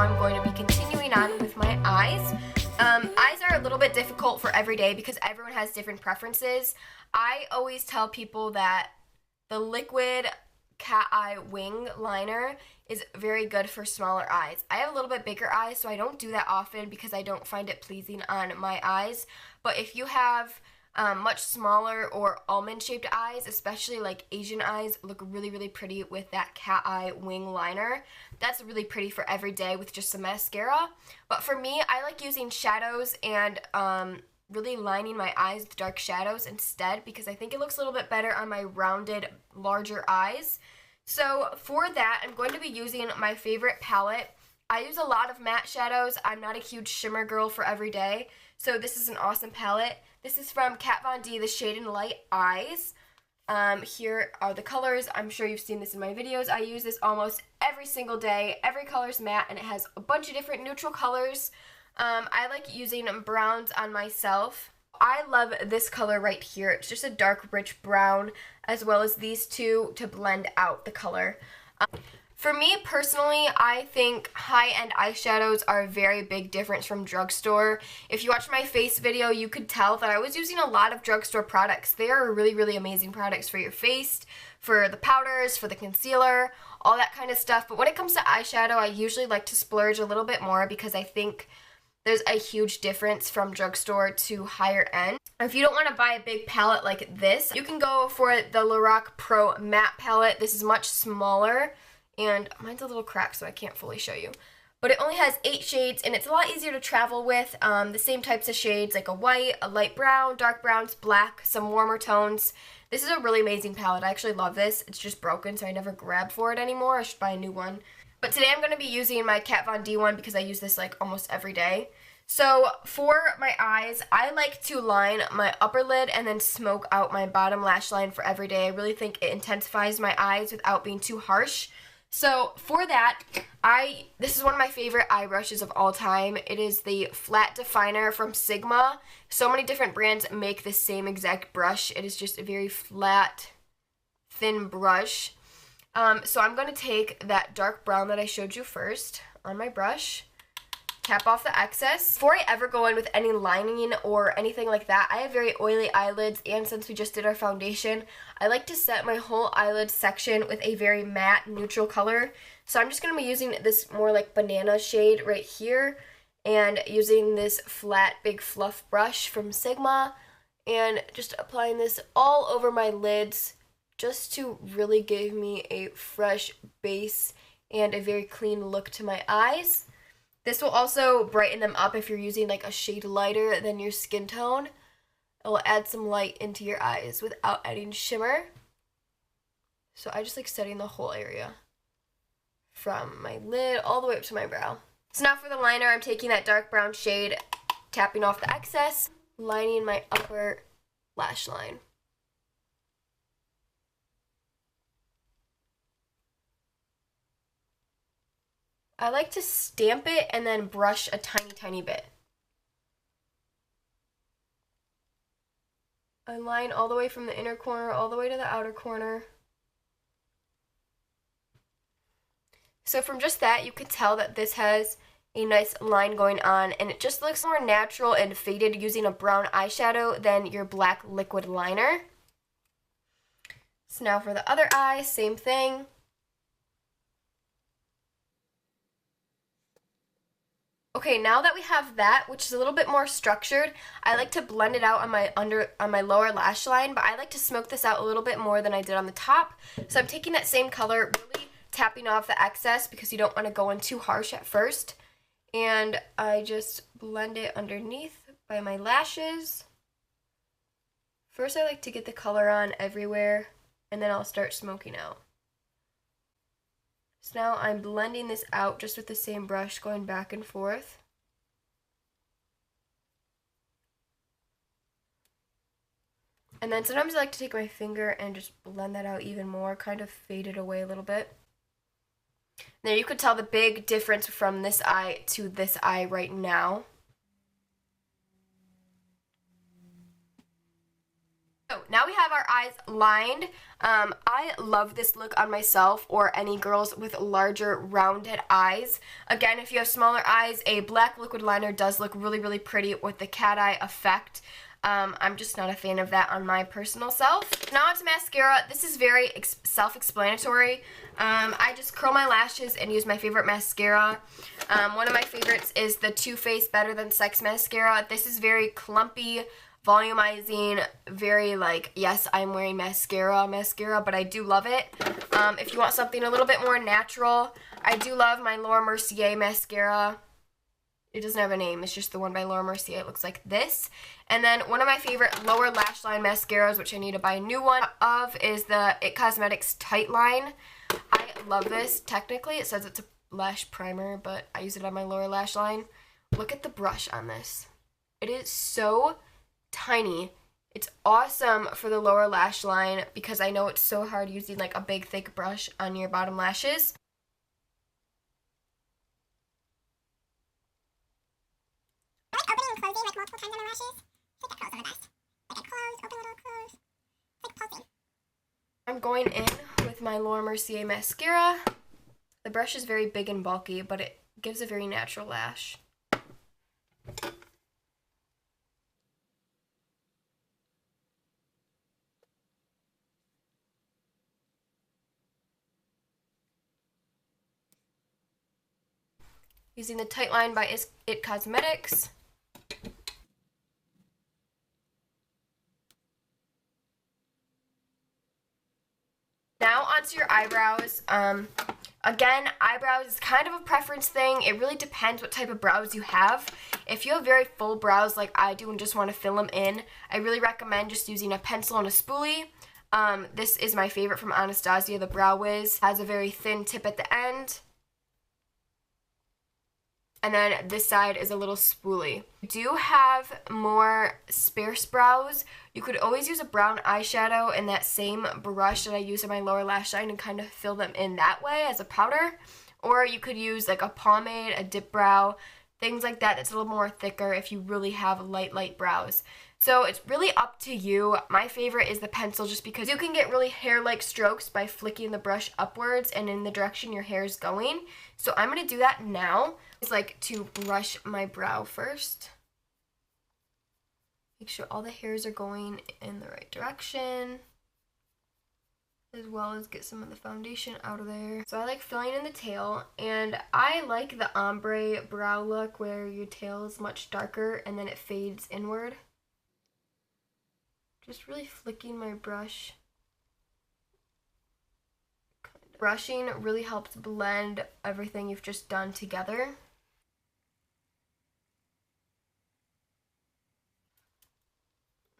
now I'm going to be continuing on with my eyes. Eyes are a little bit difficult for every day because everyone has different preferences. I always tell people that the liquid cat eye wing liner is very good for smaller eyes. I have a little bit bigger eyes, so I don't do that often because I don't find it pleasing on my eyes. But if you have much smaller or almond-shaped eyes, especially like Asian eyes, look really, really pretty with that cat eye wing liner. That's really pretty for every day with just some mascara. But for me, I like using shadows and really lining my eyes with dark shadows instead because I think it looks a little bit better on my rounded, larger eyes. So for that, I'm going to be using my favorite palette. I use a lot of matte shadows. I'm not a huge shimmer girl for every day, so this is an awesome palette. This is from Kat Von D, the Shade and Light Eyes. Here are the colors. I'm sure you've seen this in my videos. I use this almost every single day. Every color's matte, and it has a bunch of different neutral colors. I like using browns on myself. I love this color right here. It's just a dark, rich brown, as well as these two to blend out the color. For me personally, I think high-end eyeshadows are a very big difference from drugstore. If you watch my face video, you could tell that I was using a lot of drugstore products. They are really, really amazing products for your face, for the powders, for the concealer, all that kind of stuff. But when it comes to eyeshadow, I usually like to splurge a little bit more because I think there's a huge difference from drugstore to higher end. If you don't want to buy a big palette like this, you can go for the Lorac Pro Matte palette. This is much smaller, and mine's a little cracked, so I can't fully show you. But it only has 8 shades, and it's a lot easier to travel with. The same types of shades, like a white, a light brown, dark browns, black, some warmer tones. This is a really amazing palette. I actually love this. It's just broken, so I never grabbed for it anymore. I should buy a new one. But today I'm going to be using my Kat Von D one because I use this like almost every day. So for my eyes, I like to line my upper lid and then smoke out my bottom lash line for every day. I really think it intensifies my eyes without being too harsh. So for that, this is one of my favorite eye brushes of all time. It is the Flat Definer from Sigma. So many different brands make the same exact brush. It is just a very flat, thin brush. So I'm going to take that dark brown that I showed you first on my brush, tap off the excess. Before I ever go in with any lining or anything like that, I have very oily eyelids, and since we just did our foundation, I like to set my whole eyelid section with a very matte neutral color. So I'm just going to be using this more like banana shade right here, and using this flat big fluff brush from Sigma, and just applying this all over my lids, just to really give me a fresh base and a very clean look to my eyes. This will also brighten them up if you're using like a shade lighter than your skin tone. It will add some light into your eyes without adding shimmer. So I just like setting the whole area from my lid all the way up to my brow. So now for the liner, I'm taking that dark brown shade, tapping off the excess, lining my upper lash line. I like to stamp it and then brush a tiny, tiny bit. I line all the way from the inner corner all the way to the outer corner. So from just that, you could tell that this has a nice line going on, and it just looks more natural and faded using a brown eyeshadow than your black liquid liner. So now for the other eye, same thing. Okay, now that we have that, which is a little bit more structured, I like to blend it out on my lower lash line, but I like to smoke this out a little bit more than I did on the top. So I'm taking that same color, really tapping off the excess because you don't want to go in too harsh at first. And I just blend it underneath by my lashes. First I like to get the color on everywhere, and then I'll start smoking out. So now I'm blending this out just with the same brush, going back and forth. And then sometimes I like to take my finger and just blend that out even more, kind of fade it away a little bit. There you could tell the big difference from this eye to this eye right now. So now we have our eyes lined. I love this look on myself or any girls with larger rounded eyes. Again, if you have smaller eyes, a black liquid liner does look really, really pretty with the cat eye effect. I'm just not a fan of that on my personal self. Now onto mascara. This is very self-explanatory. I just curl my lashes and use my favorite mascara. One of my favorites is the Too Faced Better Than Sex mascara. This is very clumpy, volumizing, very like, yes, I'm wearing mascara, but I do love it. If you want something a little bit more natural, I do love my Laura Mercier mascara. It doesn't have a name, it's just the one by Laura Mercier. It looks like this. And then one of my favorite lower lash line mascaras, which I need to buy a new one of, is the IT Cosmetics Tight Line. I love this. Technically, it says it's a lash primer, but I use it on my lower lash line. Look at the brush on this. It is so tiny. It's awesome for the lower lash line because I know it's so hard using like a big thick brush on your bottom lashes. Opening and closing like multiple times on my lashes. I think that curls are the best. Like I close, open a little, close. It's like pulsing. I'm going in with my Laura Mercier mascara. The brush is very big and bulky, but it gives a very natural lash. Using the Tight Line by IT Cosmetics. Now onto your eyebrows. Again, eyebrows is kind of a preference thing. It really depends what type of brows you have. If you have very full brows like I do and just want to fill them in, I really recommend just using a pencil and a spoolie. This is my favorite from Anastasia, the Brow Wiz. Has a very thin tip at the end. And then this side is a little spoolie. If you do have more sparse brows, you could always use a brown eyeshadow and that same brush that I use on my lower lash line and kind of fill them in that way as a powder. Or you could use like a pomade, a dip brow, things like that that's a little more thicker if you really have light brows. So it's really up to you. My favorite is the pencil just because you can get really hair-like strokes by flicking the brush upwards and in the direction your hair is going. So I'm going to do that now. It's like to brush my brow first. Make sure all the hairs are going in the right direction, as well as get some of the foundation out of there. So I like filling in the tail, and I like the ombre brow look where your tail is much darker and then it fades inward. Just really flicking my brush. Brushing really helps blend everything you've just done together.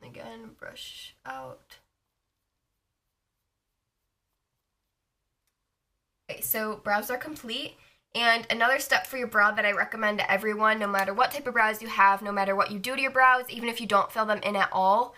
Again, brush out. Okay, so brows are complete. And another step for your brow that I recommend to everyone, no matter what type of brows you have, no matter what you do to your brows, even if you don't fill them in at all,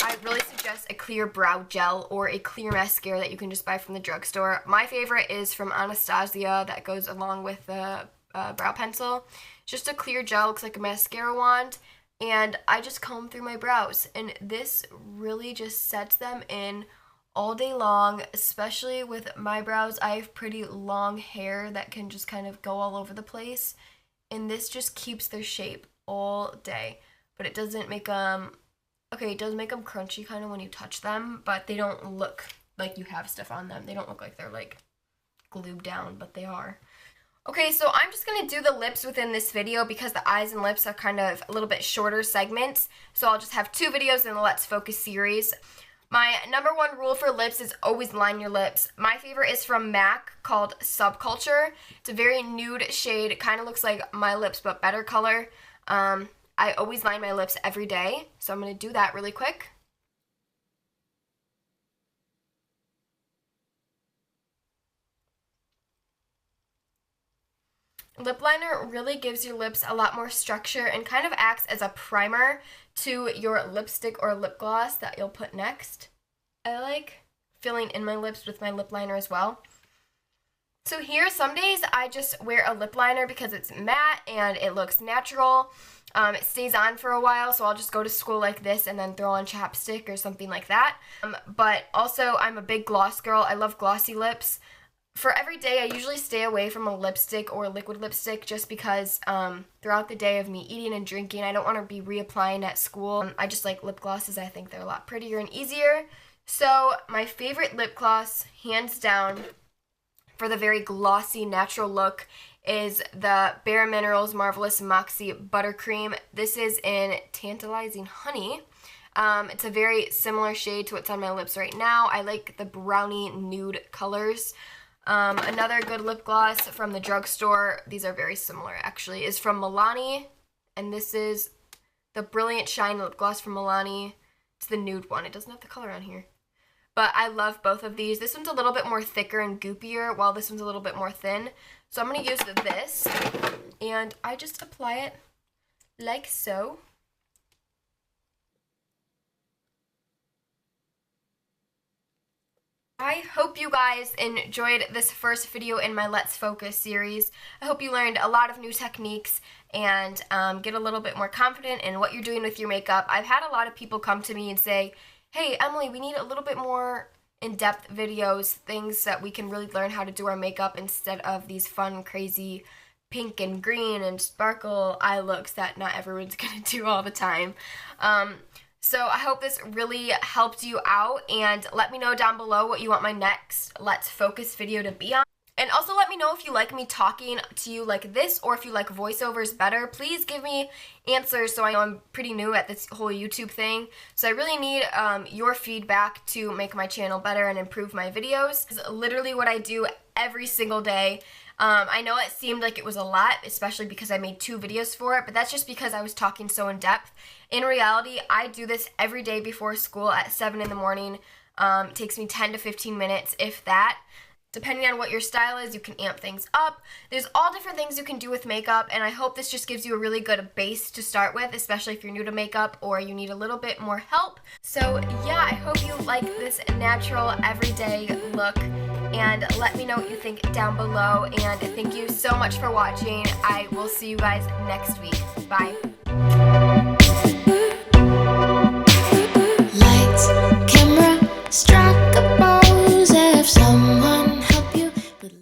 I really suggest a clear brow gel or a clear mascara that you can just buy from the drugstore. My favorite is from Anastasia that goes along with the brow pencil. It's just a clear gel, looks like a mascara wand, and I just comb through my brows, and this really just sets them in all day long, especially with my brows. I have pretty long hair that can just kind of go all over the place, and this just keeps their shape all day, but it doesn't make them, okay, it does make them crunchy kind of when you touch them, but they don't look like you have stuff on them. They don't look like they're like glued down, but they are. Okay, so I'm just going to do the lips within this video because the eyes and lips are kind of a little bit shorter segments, so I'll just have 2 videos in the Let's Focus series. My number 1 rule for lips is always line your lips. My favorite is from MAC called Subculture. It's a very nude shade. It kind of looks like my lips but better color. I always line my lips every day, so I'm going to do that really quick. Lip liner really gives your lips a lot more structure and kind of acts as a primer to your lipstick or lip gloss that you'll put next. I like filling in my lips with my lip liner as well. So here, some days I just wear a lip liner because it's matte and it looks natural. It stays on for a while, so I'll just go to school like this and then throw on chapstick or something like that. But also, I'm a big gloss girl. I love glossy lips. For every day, I usually stay away from a lipstick or liquid lipstick just because throughout the day of me eating and drinking, I don't want to be reapplying at school. I just like lip glosses. I think they're a lot prettier and easier. So my favorite lip gloss, hands down, for the very glossy, natural look is the Bare Minerals Marvelous Moxie Buttercream. This is in Tantalizing Honey. It's a very similar shade to what's on my lips right now. I like the brownie nude colors. Another good lip gloss from the drugstore, these are very similar actually, is from Milani. And this is the Brilliant Shine lip gloss from Milani. It's the nude one. It doesn't have the color on here. But I love both of these. This one's a little bit more thicker and goopier, while this one's a little bit more thin. So I'm going to use this, and I just apply it like so. I hope you guys enjoyed this first video in my Let's Focus series. I hope you learned a lot of new techniques and get a little bit more confident in what you're doing with your makeup. I've had a lot of people come to me and say, hey, Emily, we need a little bit more in-depth videos, things that we can really learn how to do our makeup instead of these fun, crazy pink and green and sparkle eye looks that not everyone's going to do all the time. So I hope this really helped you out, and let me know down below what you want my next Let's Focus video to be on. And also let me know if you like me talking to you like this or if you like voiceovers better. Please give me answers so I know I'm pretty new at this whole YouTube thing. So I really need your feedback to make my channel better and improve my videos. It's literally what I do every single day. I know it seemed like it was a lot, especially because I made 2 videos for it, but that's just because I was talking so in depth. In reality, I do this every day before school at 7 in the morning. It takes me 10 to 15 minutes, if that. Depending on what your style is, you can amp things up. There's all different things you can do with makeup, and I hope this just gives you a really good base to start with, especially if you're new to makeup or you need a little bit more help. So yeah, I hope you like this natural, everyday look, and let me know what you think down below, and thank you so much for watching. I will see you guys next week. Bye.